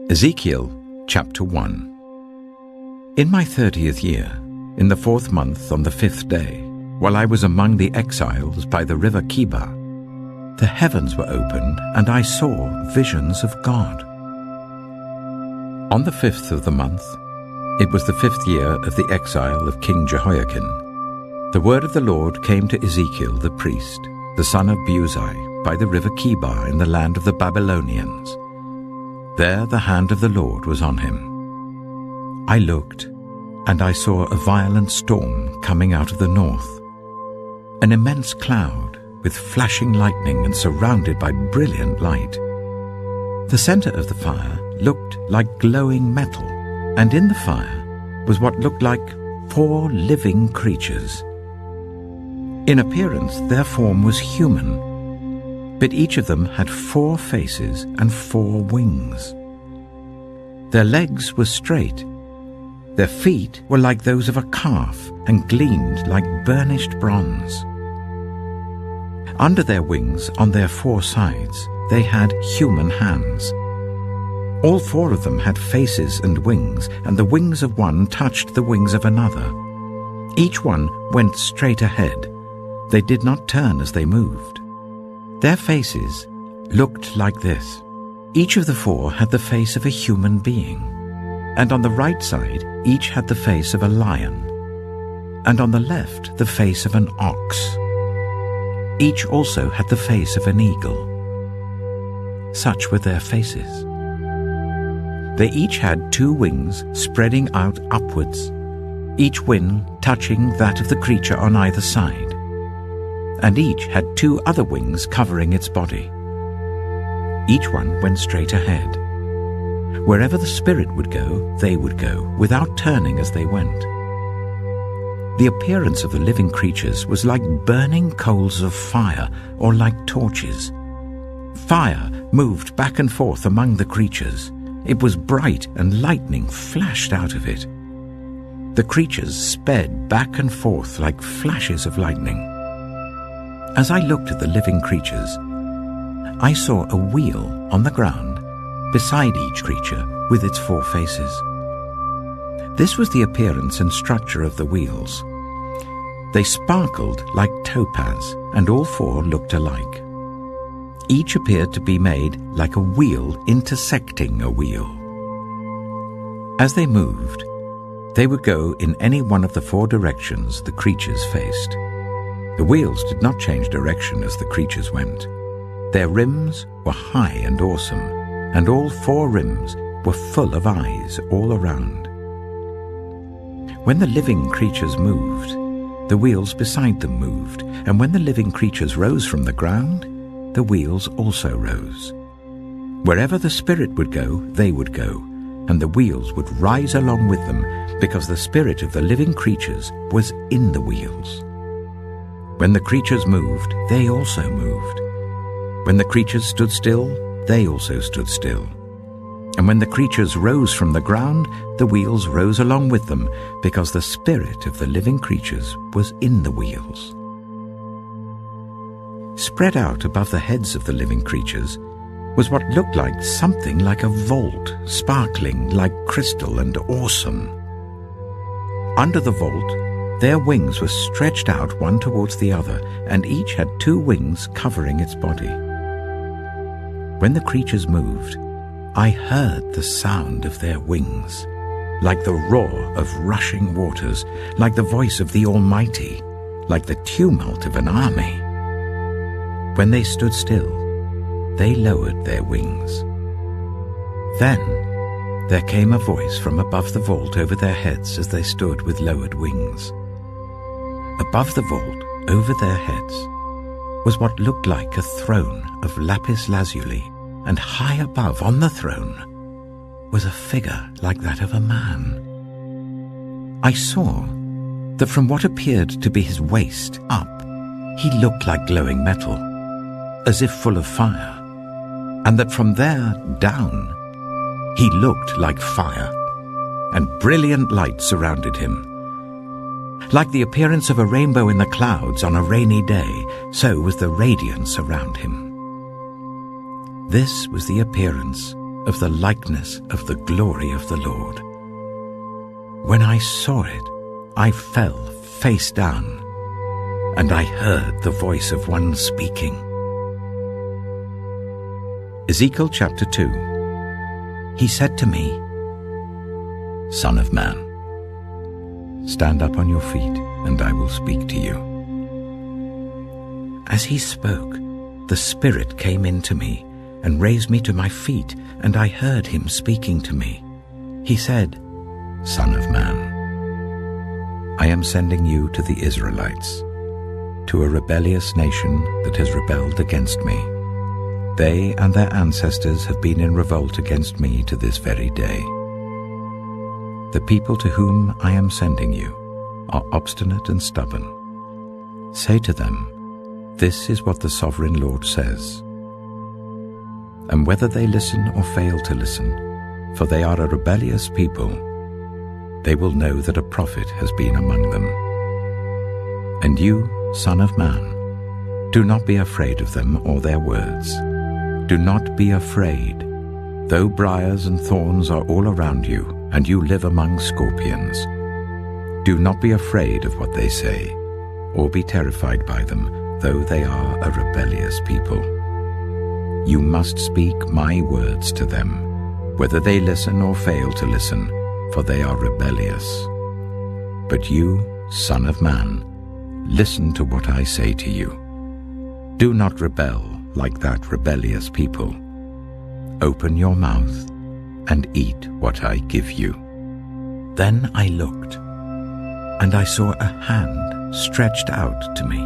Ezekiel chapter 1. In my 30th year, in the 4th month on the 5th day, while I was among the exiles by the river Kibar, the heavens were opened, and I saw visions of God. On the 5th of the month, it was the 5th year of the exile of King Jehoiakim, the word of the Lord came to Ezekiel the priest, the son of Buzi, by the river Kibar in the land of the Babylonians. There the hand of the Lord was on him. I looked, and I saw a violent storm coming out of the north, an immense cloud with flashing lightning and surrounded by brilliant light. The center of the fire looked like glowing metal, and in the fire was what looked like 4 living creatures. In appearance their form was human, but each of them had 4 faces and 4 wings. Their legs were straight. Their feet were like those of a calf and gleamed like burnished bronze. Under their wings, on their 4 sides, they had human hands. All 4 of them had faces and wings, and the wings of one touched the wings of another. Each one went straight ahead. They did not turn as they moved. Their faces looked like this. Each of the 4 had the face of a human being, and on the right side each had the face of a lion, and on the left the face of an ox. Each also had the face of an eagle. Such were their faces. They each had 2 wings spreading out upwards, each wing touching that of the creature on either side, and each had 2 other wings covering its body. Each one went straight ahead. Wherever the Spirit would go, they would go, without turning as they went. The appearance of the living creatures was like burning coals of fire, or like torches. Fire moved back and forth among the creatures. It was bright, and lightning flashed out of it. The creatures sped back and forth like flashes of lightning. As I looked at the living creatures, I saw a wheel on the ground beside each creature with its 4 faces. This was the appearance and structure of the wheels. They sparkled like topaz, and all 4 looked alike. Each appeared to be made like a wheel intersecting a wheel. As they moved, they would go in any one of the 4 directions the creatures faced. The wheels did not change direction as the creatures went. Their rims were high and awesome, and all 4 rims were full of eyes all around. When the living creatures moved, the wheels beside them moved, and when the living creatures rose from the ground, the wheels also rose. Wherever the Spirit would go, they would go, and the wheels would rise along with them, because the spirit of the living creatures was in the wheels. When the creatures moved, they also moved. When the creatures stood still, they also stood still. And when the creatures rose from the ground, the wheels rose along with them, because the spirit of the living creatures was in the wheels. Spread out above the heads of the living creatures was what looked like something like a vault, sparkling like crystal and awesome. Under the vault, their wings were stretched out one towards the other, and each had 2 wings covering its body. When the creatures moved, I heard the sound of their wings, like the roar of rushing waters, like the voice of the Almighty, like the tumult of an army. When they stood still, they lowered their wings. Then there came a voice from above the vault over their heads as they stood with lowered wings. Above the vault, over their heads, was what looked like a throne of lapis lazuli, and high above on the throne was a figure like that of a man. I saw that from what appeared to be his waist up, he looked like glowing metal, as if full of fire, and that from there down he looked like fire, and brilliant light surrounded him. Like the appearance of a rainbow in the clouds on a rainy day, so was the radiance around him. This was the appearance of the likeness of the glory of the Lord. When I saw it, I fell face down, and I heard the voice of one speaking. Ezekiel chapter 2. He said to me, Son of man, stand up on your feet, and I will speak to you. As he spoke, the Spirit came into me and raised me to my feet, and I heard him speaking to me. He said, Son of man, I am sending you to the Israelites, to a rebellious nation that has rebelled against me. They and their ancestors have been in revolt against me to this very day. The people to whom I am sending you are obstinate and stubborn. Say to them, this is what the Sovereign Lord says. And whether they listen or fail to listen, for they are a rebellious people, they will know that a prophet has been among them. And you, Son of man, do not be afraid of them or their words. Do not be afraid, though briars and thorns are all around you, and you live among scorpions. Do not be afraid of what they say, or be terrified by them, though they are a rebellious people. You must speak my words to them, whether they listen or fail to listen, for they are rebellious. But you, Son of man, listen to what I say to you. Do not rebel like that rebellious people. Open your mouth and eat what I give you. Then I looked, and I saw a hand stretched out to me.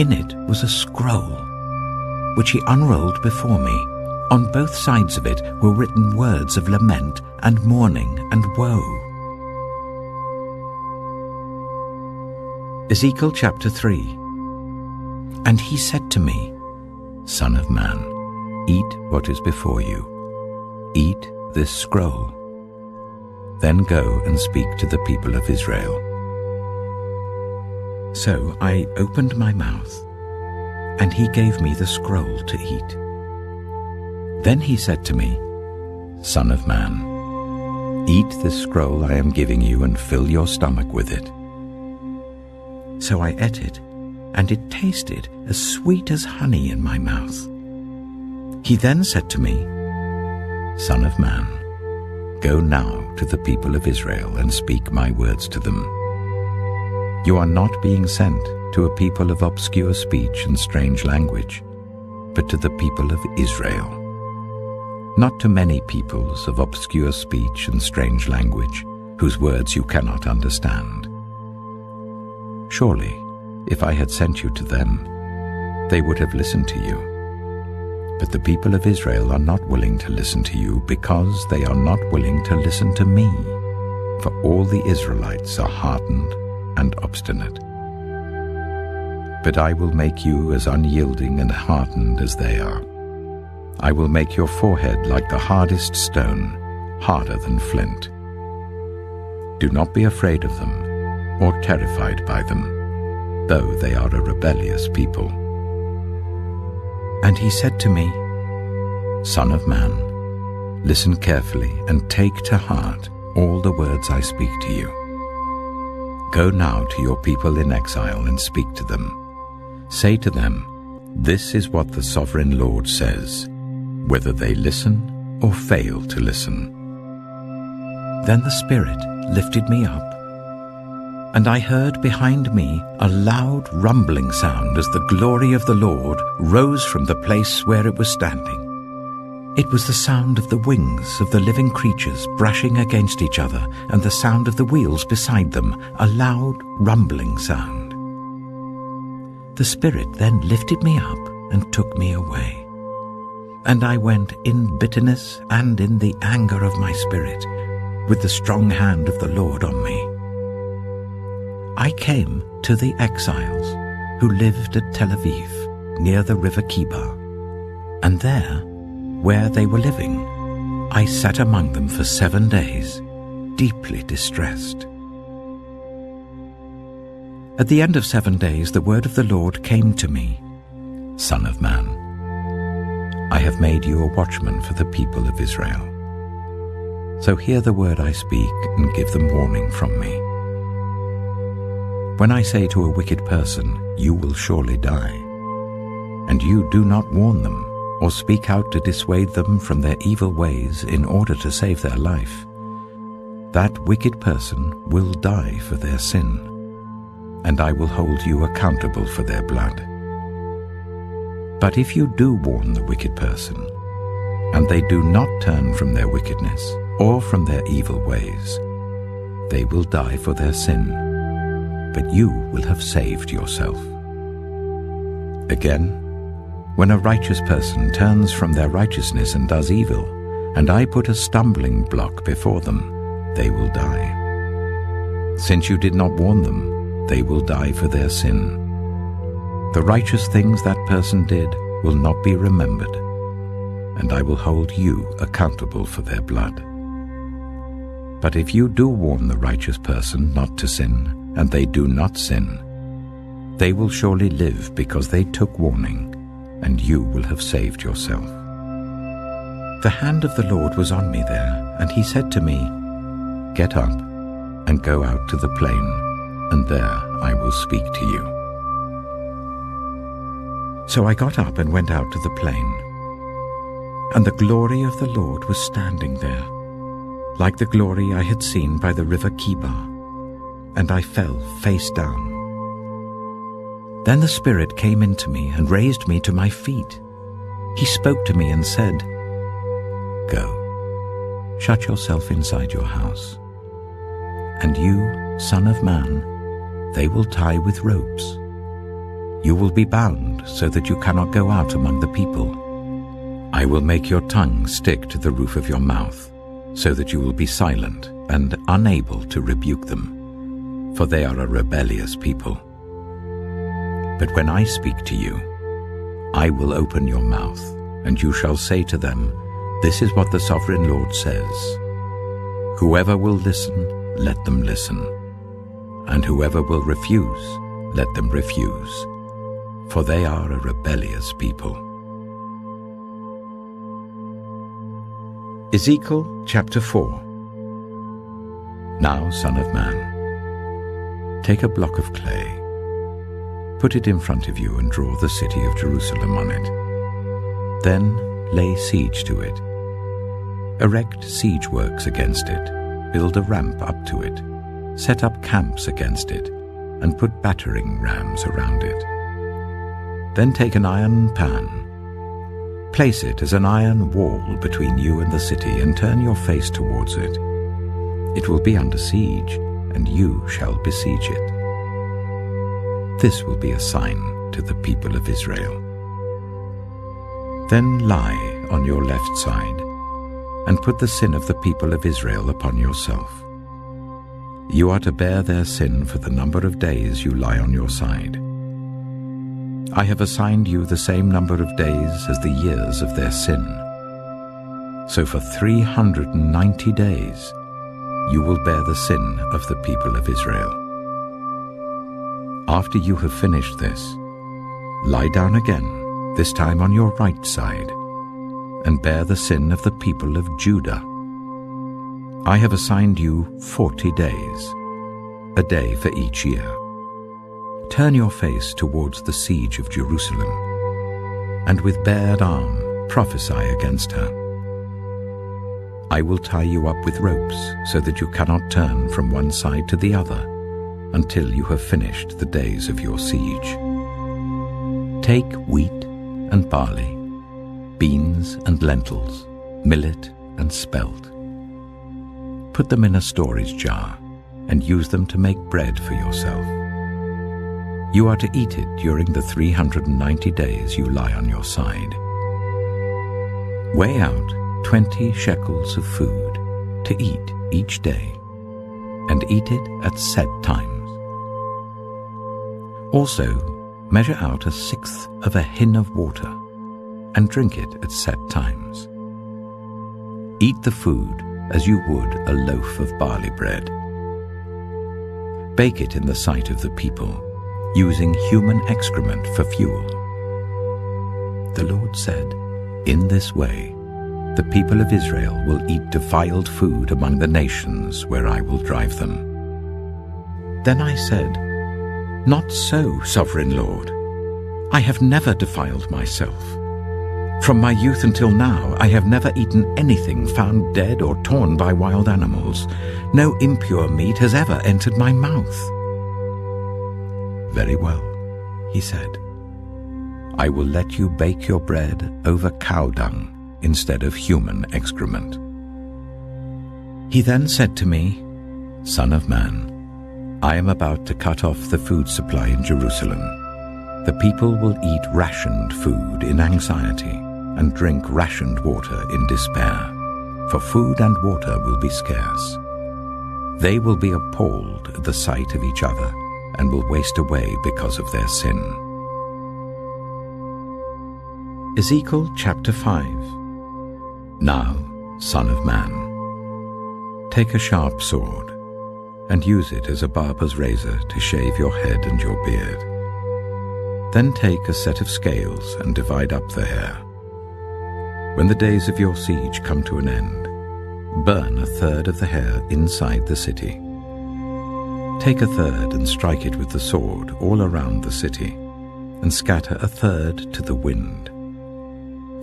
In it was a scroll, which he unrolled before me. On both sides of it were written words of lament and mourning and woe. Ezekiel chapter 3. And he said to me, Son of man, eat what is before you. Eat this scroll. Then go and speak to the people of Israel. So I opened my mouth, and he gave me the scroll to eat. Then he said to me, Son of man, eat this scroll I am giving you and fill your stomach with it. So I ate it, and it tasted as sweet as honey in my mouth. He then said to me, Son of man, go now to the people of Israel and speak my words to them. You are not being sent to a people of obscure speech and strange language, but to the people of Israel. Not to many peoples of obscure speech and strange language, whose words you cannot understand. Surely, if I had sent you to them, they would have listened to you. But the people of Israel are not willing to listen to you because they are not willing to listen to me, for all the Israelites are hardened and obstinate. But I will make you as unyielding and hardened as they are. I will make your forehead like the hardest stone, harder than flint. Do not be afraid of them, or terrified by them, though they are a rebellious people. And he said to me, Son of man, listen carefully and take to heart all the words I speak to you. Go now to your people in exile and speak to them. Say to them, this is what the Sovereign Lord says, whether they listen or fail to listen. Then the Spirit lifted me up, and I heard behind me a loud rumbling sound as the glory of the Lord rose from the place where it was standing. It was the sound of the wings of the living creatures brushing against each other, and the sound of the wheels beside them, a loud rumbling sound. The Spirit then lifted me up and took me away. And I went in bitterness and in the anger of my spirit, with the strong hand of the Lord on me. I came to the exiles who lived at Tel Aviv, near the river Kibar, and there, where they were living, I sat among them for 7 days, deeply distressed. At the end of 7 days, the word of the Lord came to me, Son of man, I have made you a watchman for the people of Israel. So hear the word I speak and give them warning from me. When I say to a wicked person, you will surely die, and you do not warn them or speak out to dissuade them from their evil ways in order to save their life, that wicked person will die for their sin, and I will hold you accountable for their blood. But if you do warn the wicked person, and they do not turn from their wickedness or from their evil ways, they will die for their sin, but you will have saved yourself. Again, when a righteous person turns from their righteousness and does evil, and I put a stumbling block before them, they will die. Since you did not warn them, they will die for their sin. The righteous things that person did will not be remembered, and I will hold you accountable for their blood. But if you do warn the righteous person not to sin, and they do not sin, they will surely live because they took warning, and you will have saved yourself. The hand of the Lord was on me there, and he said to me, Get up and go out to the plain, and there I will speak to you. So I got up and went out to the plain, and the glory of the Lord was standing there, like the glory I had seen by the river Kibar, and I fell face down. Then the Spirit came into me and raised me to my feet. He spoke to me and said, Go, shut yourself inside your house. And you, Son of Man, they will tie with ropes. You will be bound so that you cannot go out among the people. I will make your tongue stick to the roof of your mouth, so that you will be silent and unable to rebuke them, for they are a rebellious people. But when I speak to you, I will open your mouth, and you shall say to them, This is what the Sovereign Lord says. Whoever will listen, let them listen, and whoever will refuse, let them refuse, for they are a rebellious people. Ezekiel chapter 4. Now, Son of man, take a block of clay, put it in front of you and draw the city of Jerusalem on it. Then lay siege to it. Erect siege works against it, build a ramp up to it, set up camps against it, and put battering rams around it. Then take an iron pan, place it as an iron wall between you and the city, and turn your face towards it. It will be under siege, and you shall besiege it. This will be a sign to the people of Israel. Then lie on your left side, and put the sin of the people of Israel upon yourself. You are to bear their sin for the number of days you lie on your side. I have assigned you the same number of days as the years of their sin. So for 390 days you will bear the sin of the people of Israel. After you have finished this, lie down again, this time on your right side, and bear the sin of the people of Judah. I have assigned you 40 days, a day for each year. Turn your face towards the siege of Jerusalem, and with bared arm prophesy against her. I will tie you up with ropes so that you cannot turn from one side to the other until you have finished the days of your siege. Take wheat and barley, beans and lentils, millet and spelt. Put them in a storage jar and use them to make bread for yourself. You are to eat it during the 390 days you lie on your side. Weigh out 20 shekels of food to eat each day, and eat it at set times. Also, measure out 1/6 of a hin of water, and drink it at set times. Eat the food as you would a loaf of barley bread. Bake it in the sight of the people, using human excrement for fuel. The Lord said, In this way, the people of Israel will eat defiled food among the nations where I will drive them. Then I said, Not so, Sovereign Lord. I have never defiled myself. From my youth until now, I have never eaten anything found dead or torn by wild animals. No impure meat has ever entered my mouth. Very well, he said. I will let you bake your bread over cow dung instead of human excrement. He then said to me, Son of man, I am about to cut off the food supply in Jerusalem. The people will eat rationed food in anxiety and drink rationed water in despair, for food and water will be scarce. They will be appalled at the sight of each other and will waste away because of their sin. Ezekiel chapter 5. Now, Son of man, take a sharp sword and use it as a barber's razor to shave your head and your beard. Then take a set of scales and divide up the hair. When the days of your siege come to an end, burn a third of the hair inside the city. Take a third and strike it with the sword all around the city, and scatter a third to the wind.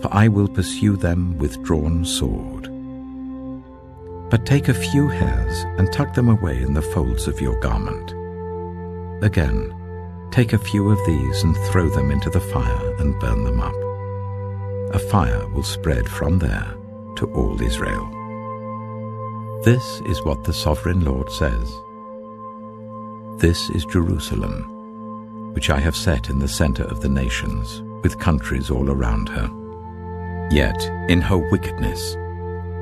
For I will pursue them with drawn sword. But take a few hairs and tuck them away in the folds of your garment. Again, take a few of these and throw them into the fire and burn them up. A fire will spread from there to all Israel. This is what the Sovereign Lord says. This is Jerusalem, which I have set in the center of the nations, with countries all around her. Yet, in her wickedness,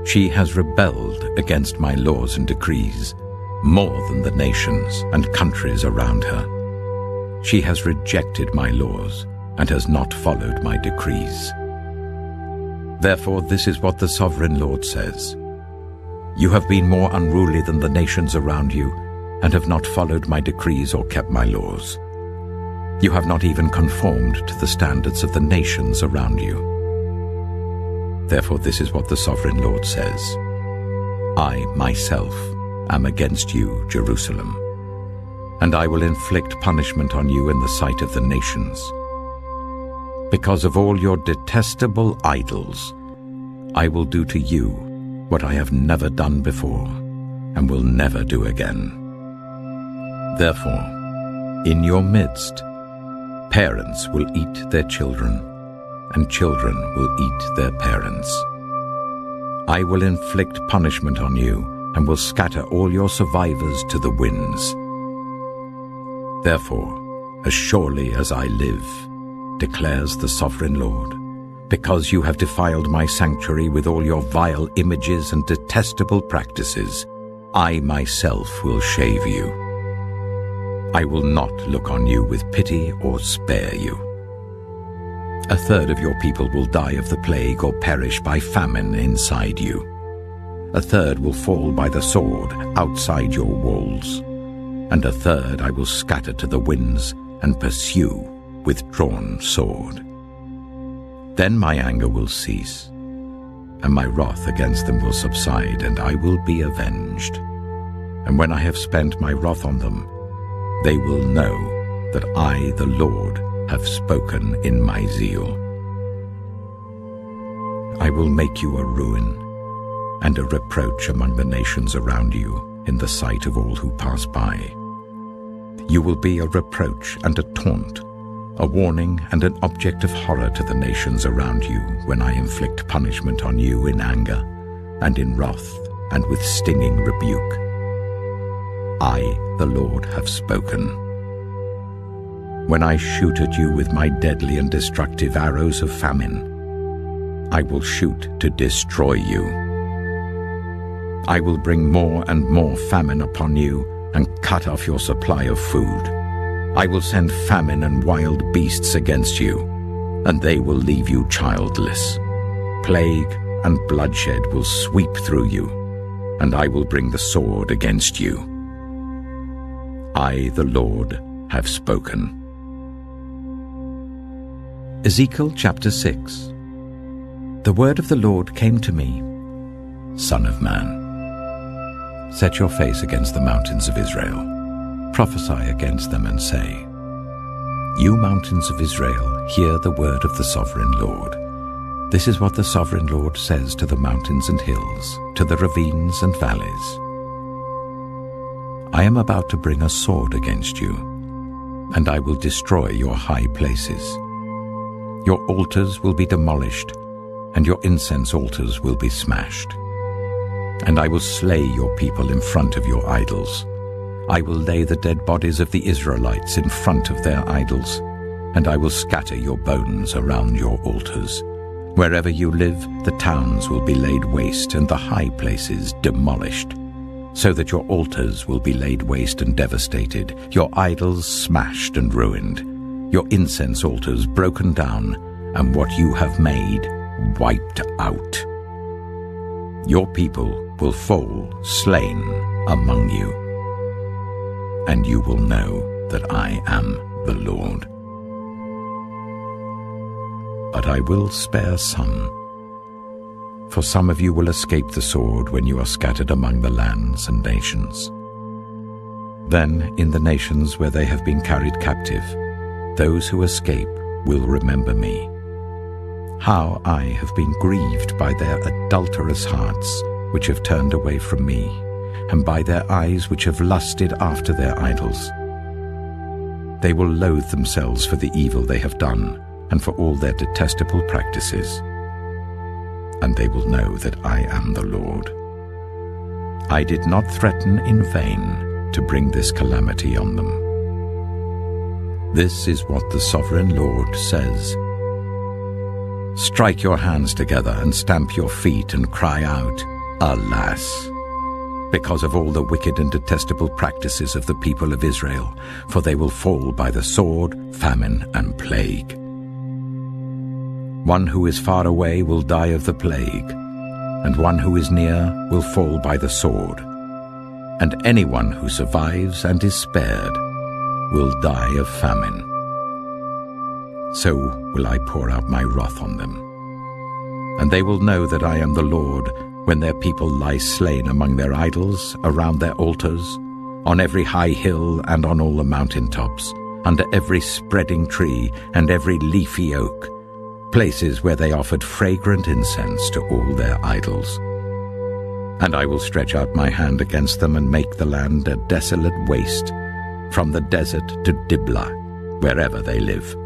she has rebelled against my laws and decrees, more than the nations and countries around her. She has rejected my laws and has not followed my decrees. Therefore, this is what the Sovereign Lord says. You have been more unruly than the nations around you, and have not followed my decrees or kept my laws. You have not even conformed to the standards of the nations around you. Therefore, this is what the Sovereign Lord says. I, myself, am against you, Jerusalem, and I will inflict punishment on you in the sight of the nations. Because of all your detestable idols, I will do to you what I have never done before, and will never do again. Therefore, in your midst, parents will eat their children, and children will eat their parents. I will inflict punishment on you, and will scatter all your survivors to the winds. Therefore, as surely as I live, declares the Sovereign Lord, because you have defiled my sanctuary with all your vile images and detestable practices, I myself will shave you. I will not look on you with pity or spare you. A third of your people will die of the plague or perish by famine inside you. A third will fall by the sword outside your walls, and a third I will scatter to the winds and pursue with drawn sword. Then my anger will cease, and my wrath against them will subside, and I will be avenged. And when I have spent my wrath on them, they will know that I, the Lord, have spoken in my zeal. I will make you a ruin and a reproach among the nations around you in the sight of all who pass by. You will be a reproach and a taunt, a warning and an object of horror to the nations around you when I inflict punishment on you in anger and in wrath and with stinging rebuke. I, the Lord, have spoken. When I shoot at you with my deadly and destructive arrows of famine, I will shoot to destroy you. I will bring more and more famine upon you and cut off your supply of food. I will send famine and wild beasts against you, and they will leave you childless. Plague and bloodshed will sweep through you, and I will bring the sword against you. I, the Lord, have spoken. Ezekiel chapter 6. The word of the Lord came to me, Son of man, set your face against the mountains of Israel. Prophesy against them and say, You mountains of Israel, hear the word of the sovereign Lord. This is what the sovereign Lord says to the mountains and hills, to the ravines and valleys. I am about to bring a sword against you, and I will destroy your high places. Your altars will be demolished, and your incense altars will be smashed. And I will slay your people in front of your idols. I will lay the dead bodies of the Israelites in front of their idols, and I will scatter your bones around your altars. Wherever you live, the towns will be laid waste and the high places demolished, so that your altars will be laid waste and devastated, your idols smashed and ruined, your incense altars broken down, and what you have made wiped out. Your people will fall slain among you, and you will know that I am the Lord. But I will spare some, for some of you will escape the sword when you are scattered among the lands and nations. Then, in the nations where they have been carried captive, those who escape will remember me, how I have been grieved by their adulterous hearts, which have turned away from me, and by their eyes which have lusted after their idols. They will loathe themselves for the evil they have done, and for all their detestable practices. And they will know that I am the Lord. I did not threaten in vain to bring this calamity on them. This is what the sovereign Lord says. Strike your hands together and stamp your feet and cry out, Alas! Because of all the wicked and detestable practices of the people of Israel, for they will fall by the sword, famine, and plague. One who is far away will die of the plague, and one who is near will fall by the sword. And anyone who survives and is spared will die of famine. So will I pour out my wrath on them. And they will know that I am the Lord, when their people lie slain among their idols, around their altars, on every high hill and on all the mountain tops, under every spreading tree and every leafy oak, places where they offered fragrant incense to all their idols. And I will stretch out my hand against them and make the land a desolate waste, from the desert to Diblah, wherever they live.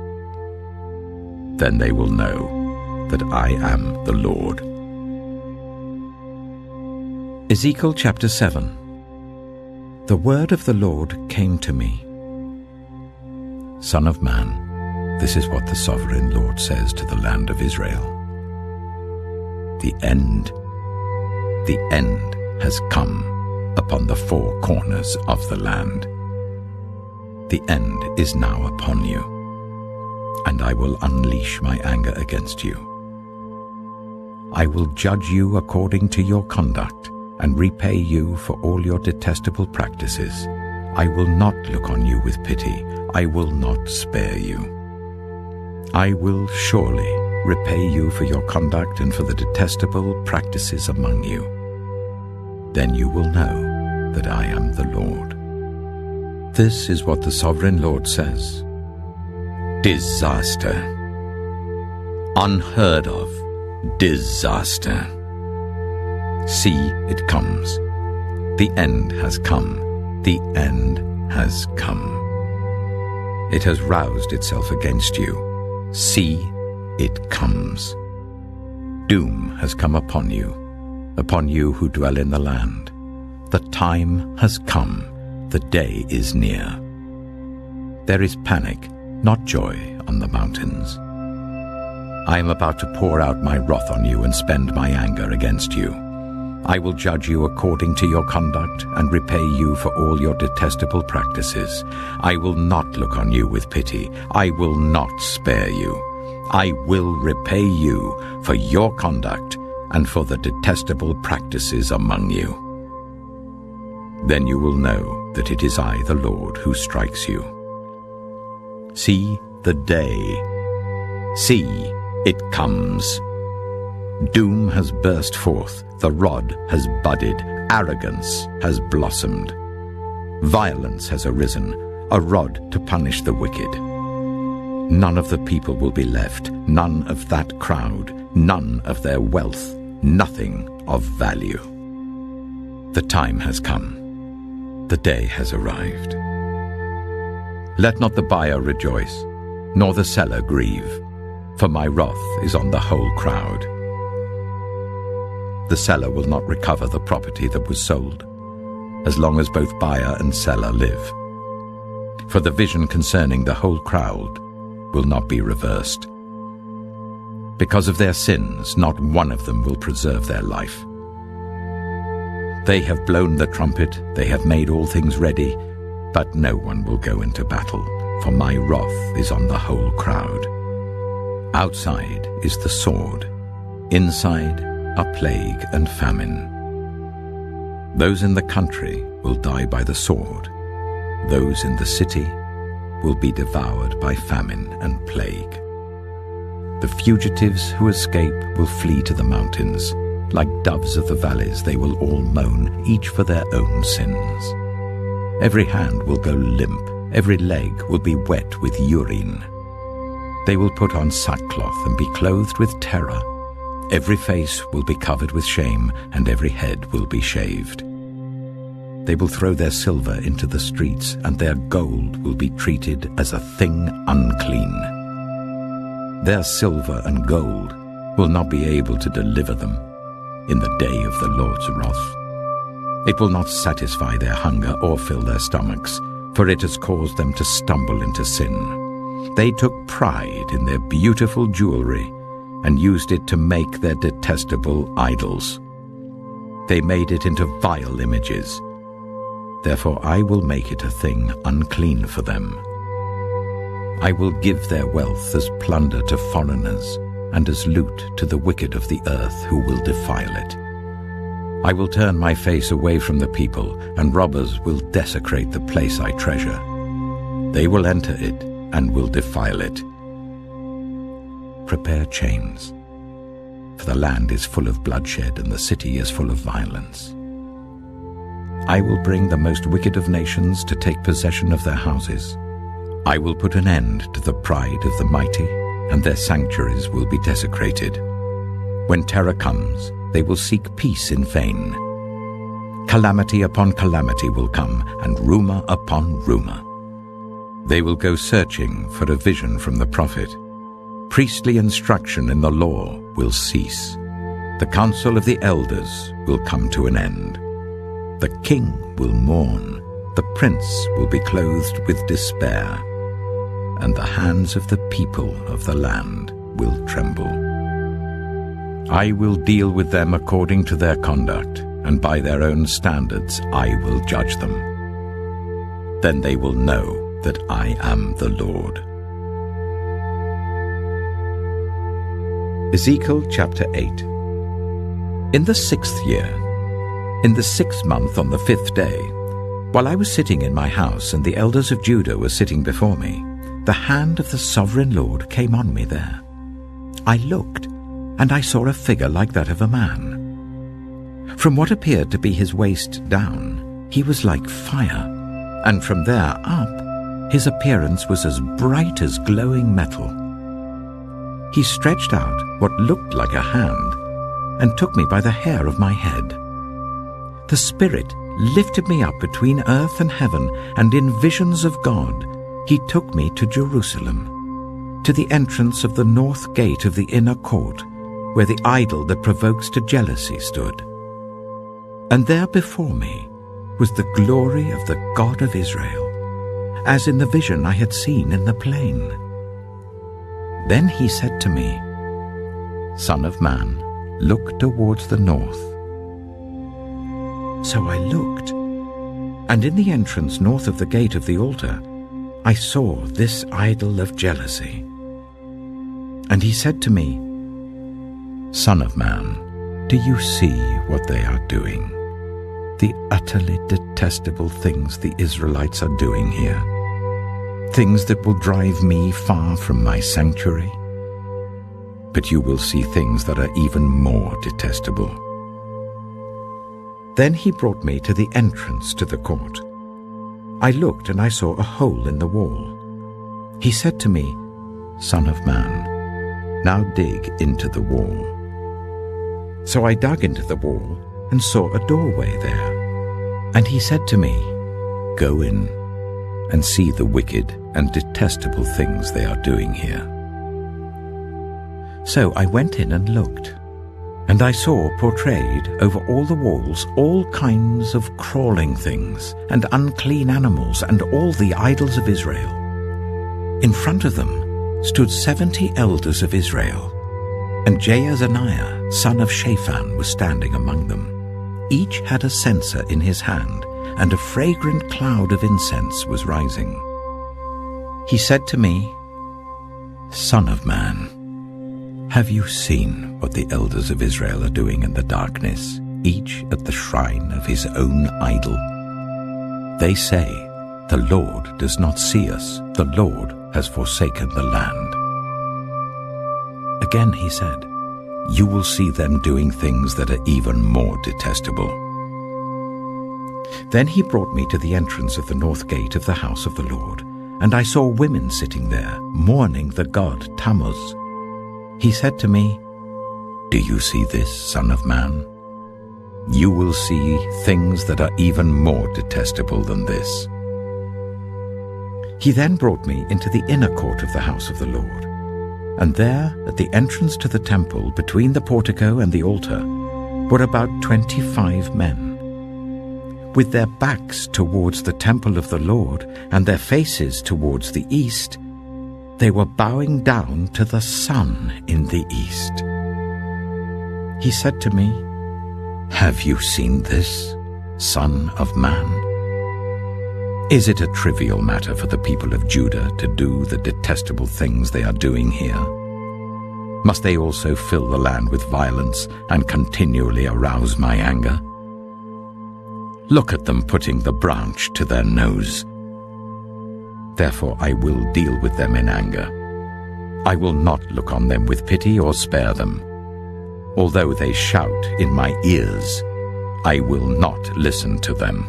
Then they will know that I am the Lord. Ezekiel chapter 7. The word of the Lord came to me. Son of man, this is what the sovereign Lord says to the land of Israel. The end has come upon the four corners of the land. The end is now upon you, and I will unleash my anger against you. I will judge you according to your conduct, and repay you for all your detestable practices. I will not look on you with pity. I will not spare you. I will surely repay you for your conduct and for the detestable practices among you. Then you will know that I am the Lord. This is what the sovereign Lord says. Disaster. Unheard of disaster. See, it comes. The end has come. The end has come. It has roused itself against you. See, it comes. Doom has come upon you who dwell in the land. The time has come. The day is near. There is panic, not joy, on the mountains. I am about to pour out my wrath on you and spend my anger against you. I will judge you according to your conduct and repay you for all your detestable practices. I will not look on you with pity. I will not spare you. I will repay you for your conduct and for the detestable practices among you. Then you will know that it is I, the Lord, who strikes you. See the day. See, it comes. Doom has burst forth, the rod has budded, arrogance has blossomed. Violence has arisen, a rod to punish the wicked. None of the people will be left, none of that crowd, none of their wealth, nothing of value. The time has come, the day has arrived. Let not the buyer rejoice, nor the seller grieve, for my wrath is on the whole crowd. The seller will not recover the property that was sold, as long as both buyer and seller live. For the vision concerning the whole crowd will not be reversed. Because of their sins, not one of them will preserve their life. They have blown the trumpet, they have made all things ready, but no one will go into battle, for my wrath is on the whole crowd. Outside is the sword, inside are plague and famine. Those in the country will die by the sword, those in the city will be devoured by famine and plague. The fugitives who escape will flee to the mountains. Like doves of the valleys they will all moan, each for their own sins. Every hand will go limp, every leg will be wet with urine. They will put on sackcloth and be clothed with terror. Every face will be covered with shame, and every head will be shaved. They will throw their silver into the streets, and their gold will be treated as a thing unclean. Their silver and gold will not be able to deliver them in the day of the Lord's wrath. It will not satisfy their hunger or fill their stomachs, for it has caused them to stumble into sin. They took pride in their beautiful jewelry and used it to make their detestable idols. They made it into vile images. Therefore I will make it a thing unclean for them. I will give their wealth as plunder to foreigners, and as loot to the wicked of the earth who will defile it. I will turn my face away from the people, and robbers will desecrate the place I treasure. They will enter it and will defile it. Prepare chains, for the land is full of bloodshed and the city is full of violence. I will bring the most wicked of nations to take possession of their houses. I will put an end to the pride of the mighty, and their sanctuaries will be desecrated. When terror comes, they will seek peace in vain. Calamity upon calamity will come, and rumor upon rumor. They will go searching for a vision from the prophet. Priestly instruction in the law will cease. The council of the elders will come to an end. The king will mourn, the prince will be clothed with despair, and the hands of the people of the land will tremble. I will deal with them according to their conduct, and by their own standards I will judge them. Then they will know that I am the Lord. Ezekiel chapter 8. In the 6th year, in the 6th month on the 5th day, while I was sitting in my house and the elders of Judah were sitting before me, the hand of the sovereign Lord came on me there. I looked, and I saw a figure like that of a man. From what appeared to be his waist down, he was like fire, and from there up, his appearance was as bright as glowing metal. He stretched out what looked like a hand, and took me by the hair of my head. The Spirit lifted me up between earth and heaven, and in visions of God, he took me to Jerusalem, to the entrance of the north gate of the inner court, where the idol that provokes to jealousy stood. And there before me was the glory of the God of Israel, as in the vision I had seen in the plain. Then he said to me, Son of man, look towards the north. So I looked, and in the entrance north of the gate of the altar, I saw this idol of jealousy. And he said to me, Son of man, do you see what they are doing? The utterly detestable things the Israelites are doing here. Things that will drive me far from my sanctuary. but you will see things that are even more detestable." Then he brought me to the entrance to the court. I looked and I saw a hole in the wall. He said to me, "Son of man, now dig into the wall." So I dug into the wall and saw a doorway there. And he said to me, "Go in and see the wicked and detestable things they are doing here." So I went in and looked, and I saw portrayed over all the walls all kinds of crawling things and unclean animals and all the idols of Israel. In front of them stood 70 elders of Israel, and Jaazaniah, son of Shaphan, was standing among them. Each had a censer in his hand, and a fragrant cloud of incense was rising. He said to me, "Son of man, have you seen what the elders of Israel are doing in the darkness, each at the shrine of his own idol? They say, 'The Lord does not see us, the Lord has forsaken the land.'" Again he said, "You will see them doing things that are even more detestable." Then he brought me to the entrance of the north gate of the house of the Lord, and I saw women sitting there, mourning the god Tammuz. He said to me, "Do you see this, son of man? You will see things that are even more detestable than this." He then brought me into the inner court of the house of the Lord, and there, at the entrance to the temple, between the portico and the altar, were about 25 men. With their backs towards the temple of the Lord and their faces towards the east, they were bowing down to the sun in the east. He said to me, "Have you seen this, son of man? Is it a trivial matter for the people of Judah to do the detestable things they are doing here? Must they also fill the land with violence and continually arouse my anger? Look at them putting the branch to their nose. Therefore I will deal with them in anger. I will not look on them with pity or spare them. Although they shout in my ears, I will not listen to them."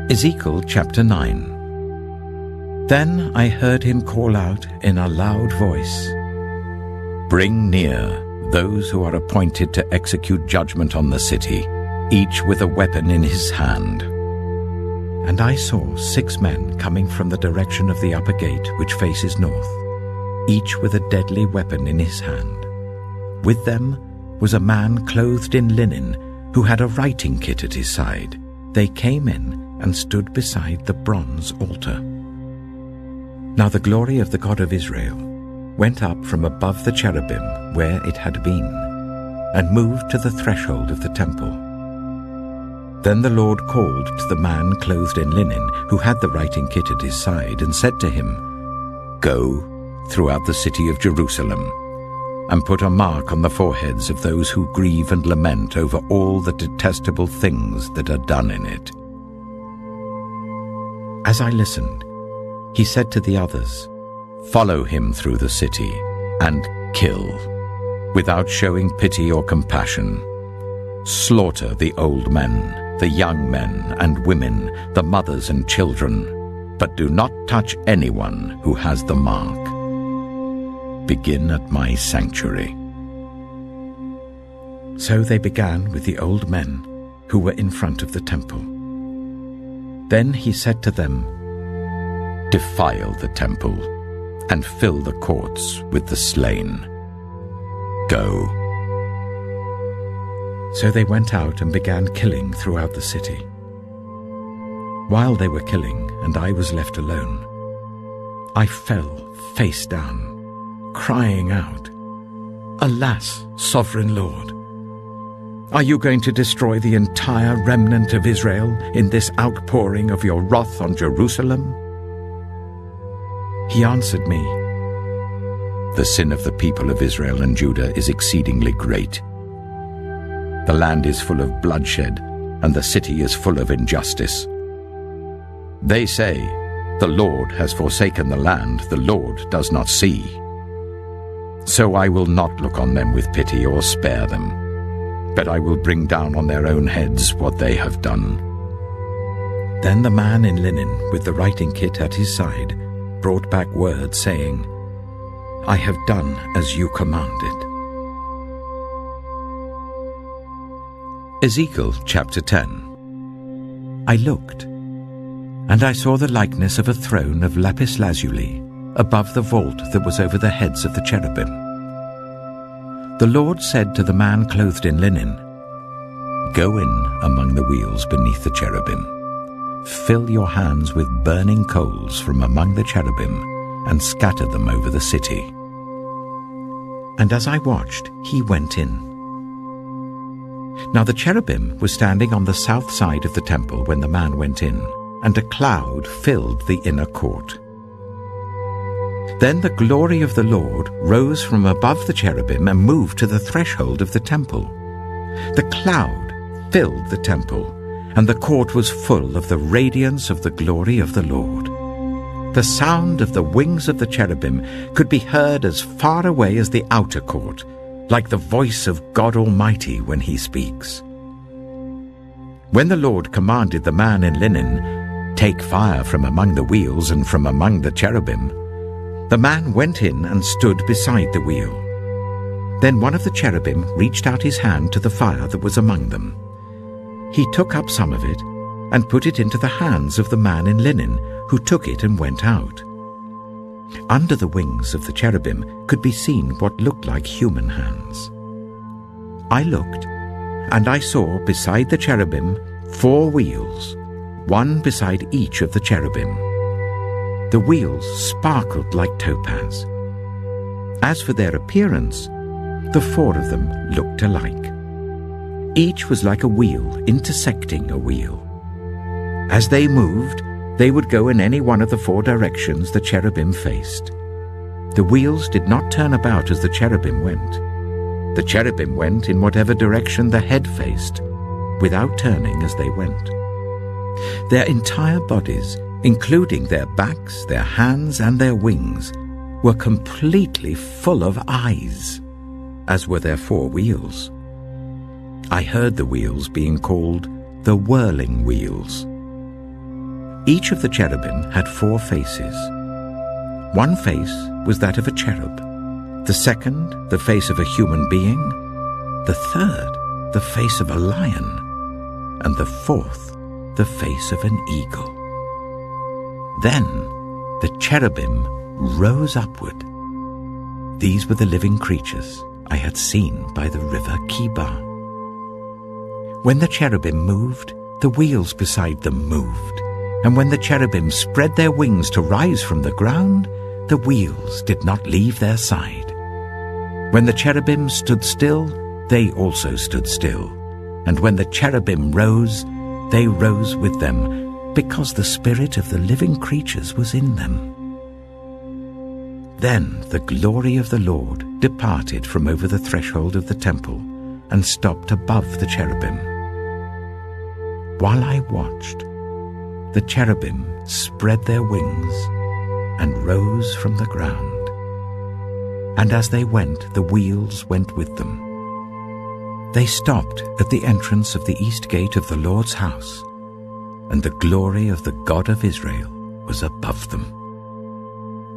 Ezekiel chapter 9. Then I heard him call out in a loud voice, "Bring near those who are appointed to execute judgment on the city, each with a weapon in his hand." And I saw 6 men coming from the direction of the upper gate, which faces north, each with a deadly weapon in his hand. With them was a man clothed in linen, who had a writing kit at his side. They came in and stood beside the bronze altar. Now the glory of the God of Israel went up from above the cherubim where it had been, and moved to the threshold of the temple. Then the Lord called to the man clothed in linen, who had the writing kit at his side, and said to him, "Go throughout the city of Jerusalem, and put a mark on the foreheads of those who grieve and lament over all the detestable things that are done in it." As I listened, he said to the others, "Follow him through the city, and kill, without showing pity or compassion. Slaughter the old men, the young men and women, the mothers and children, but do not touch anyone who has the mark. Begin at my sanctuary." So they began with the old men who were in front of the temple. Then he said to them, "Defile the temple, and fill the courts with the slain. Go." So they went out and began killing throughout the city. While they were killing, and I was left alone, I fell face down, crying out, "Alas, sovereign Lord! Are you going to destroy the entire remnant of Israel in this outpouring of your wrath on Jerusalem?" He answered me, "The sin of the people of Israel and Judah is exceedingly great. The land is full of bloodshed, and the city is full of injustice. They say, The Lord has forsaken the land, the Lord does not see. So I will not look on them with pity or spare them, but I will bring down on their own heads what they have done. Then the man in linen, with the writing kit at his side, brought back word, saying, I have done as you commanded. Ezekiel chapter 10. I looked, and I saw the likeness of a throne of lapis lazuli above the vault that was over the heads of the cherubim. The Lord said to the man clothed in linen, Go in among the wheels beneath the cherubim. Fill your hands with burning coals from among the cherubim, and scatter them over the city. And as I watched, he went in. Now the cherubim were standing on the south side of the temple when the man went in, and a cloud filled the inner court. Then the glory of the Lord rose from above the cherubim and moved to the threshold of the temple. The cloud filled the temple, and the court was full of the radiance of the glory of the Lord. The sound of the wings of the cherubim could be heard as far away as the outer court, like the voice of God Almighty when he speaks. When the Lord commanded the man in linen, Take fire from among the wheels and from among the cherubim, the man went in and stood beside the wheel. Then one of the cherubim reached out his hand to the fire that was among them. He took up some of it and put it into the hands of the man in linen, who took it and went out. Under the wings of the cherubim could be seen what looked like human hands. I looked, and I saw beside the cherubim 4 wheels, one beside each of the cherubim. The wheels sparkled like topaz. As for their appearance, the 4 of them looked alike. Each was like a wheel intersecting a wheel. As they moved, they would go in any one of the 4 directions the cherubim faced. The wheels did not turn about as the cherubim went. The cherubim went in whatever direction the head faced, without turning as they went. Their entire bodies, including their backs, their hands, and their wings, were completely full of eyes, as were their 4 wheels. I heard the wheels being called the whirling wheels. Each of the cherubim had 4 faces. One face was that of a cherub, the second the face of a human being, the third the face of a lion, and the 4th the face of an eagle. Then the cherubim rose upward. These were the living creatures I had seen by the river Kibar. When the cherubim moved, the wheels beside them moved, and when the cherubim spread their wings to rise from the ground, the wheels did not leave their side. When the cherubim stood still, they also stood still, and when the cherubim rose, they rose with them, because the spirit of the living creatures was in them. Then the glory of the Lord departed from over the threshold of the temple and stopped above the cherubim. While I watched, the cherubim spread their wings and rose from the ground. And as they went, the wheels went with them. They stopped at the entrance of the east gate of the Lord's house, and the glory of the God of Israel was above them.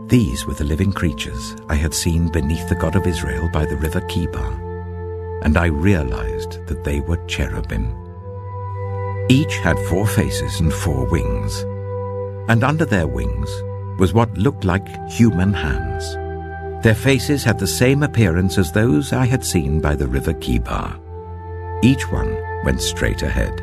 These were the living creatures I had seen beneath the God of Israel by the river Kibar, and I realized that they were cherubim. Each had 4 faces and 4 wings, and under their wings was what looked like human hands. Their faces had the same appearance as those I had seen by the river Kibar. Each one went straight ahead.